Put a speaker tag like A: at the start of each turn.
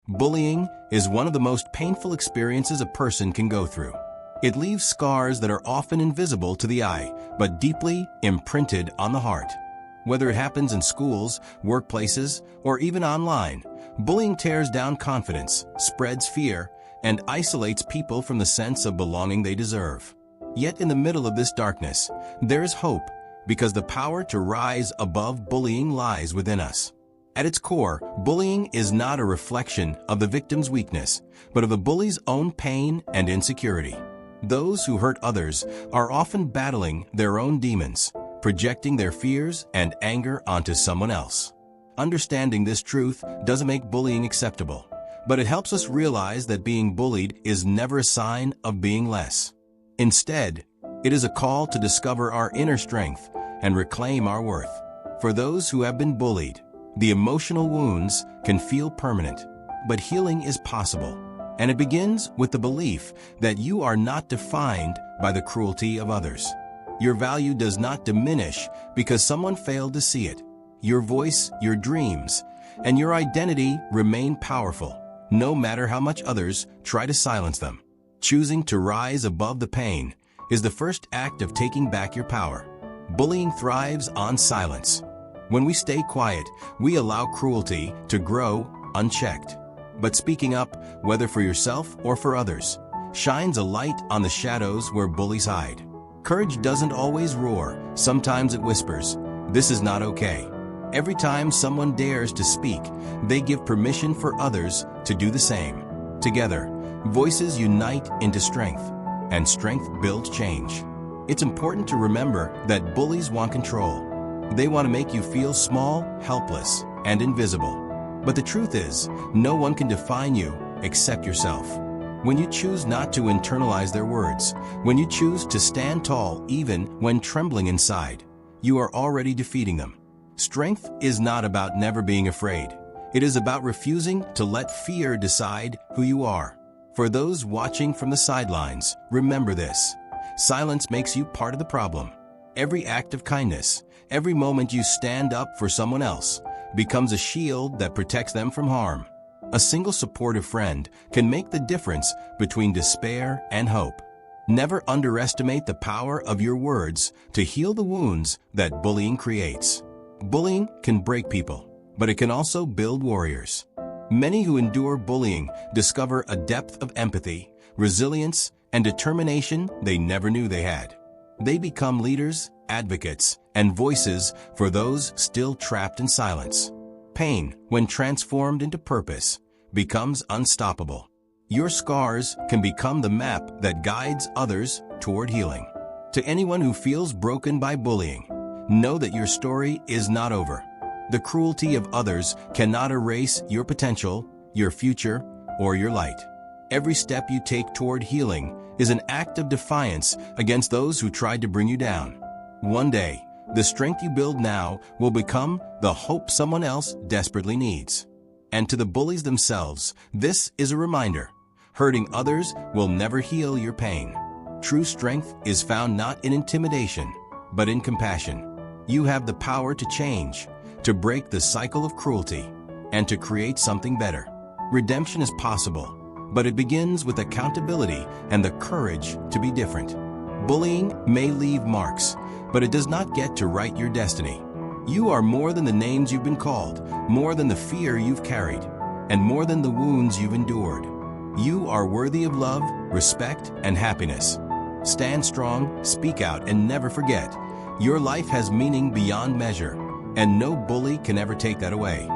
A: Bullying is one of the most painful experiences a person can go through. It leaves scars that are often invisible to the eye, but deeply imprinted on the heart. Whether it happens in schools, workplaces, or even online, bullying tears down confidence, spreads fear, and isolates people from the sense of belonging they deserve. Yet in the middle of this darkness, there is hope, because the power to rise above bullying lies within us. At its core, bullying is not a reflection of the victim's weakness, but of the bully's own pain and insecurity. Those who hurt others are often battling their own demons, projecting their fears and anger onto someone else. Understanding this truth doesn't make bullying acceptable, but it helps us realize that being bullied is never a sign of being less. Instead, it is a call to discover our inner strength and reclaim our worth. For those who have been bullied, the emotional wounds can feel permanent, but healing is possible. And it begins with the belief that you are not defined by the cruelty of others. Your value does not diminish because someone failed to see it. Your voice, your dreams, and your identity remain powerful, no matter how much others try to silence them. Choosing to rise above the pain is the first act of taking back your power. Bullying thrives on silence. When we stay quiet, we allow cruelty to grow unchecked. But speaking up, whether for yourself or for others, shines a light on the shadows where bullies hide. Courage doesn't always roar. Sometimes it whispers, "This is not okay." Every time someone dares to speak, they give permission for others to do the same. Together, voices unite into strength, and strength builds change. It's important to remember that bullies want control. They want to make you feel small, helpless, and invisible. But the truth is, no one can define you except yourself. When you choose not to internalize their words, when you choose to stand tall even when trembling inside, you are already defeating them. Strength is not about never being afraid. It is about refusing to let fear decide who you are. For those watching from the sidelines, remember this. Silence makes you part of the problem. Every act of kindness, every moment you stand up for someone else, becomes a shield that protects them from harm. A single supportive friend can make the difference between despair and hope. Never underestimate the power of your words to heal the wounds that bullying creates. Bullying can break people, but it can also build warriors. Many who endure bullying discover a depth of empathy, resilience, and determination they never knew they had. They become leaders, advocates, and voices for those still trapped in silence. Pain, when transformed into purpose, becomes unstoppable. Your scars can become the map that guides others toward healing. To anyone who feels broken by bullying, know that your story is not over. The cruelty of others cannot erase your potential, your future, or your light. Every step you take toward healing is an act of defiance against those who tried to bring you down. One day, the strength you build now will become the hope someone else desperately needs. And to the bullies themselves, this is a reminder. Hurting others will never heal your pain. True strength is found not in intimidation, but in compassion. You have the power to change, to break the cycle of cruelty, and to create something better. Redemption is possible, but it begins with accountability and the courage to be different. Bullying may leave marks, but it does not get to write your destiny. You are more than the names you've been called, more than the fear you've carried, and more than the wounds you've endured. You are worthy of love, respect, and happiness. Stand strong, speak out, and never forget, your life has meaning beyond measure, and no bully can ever take that away.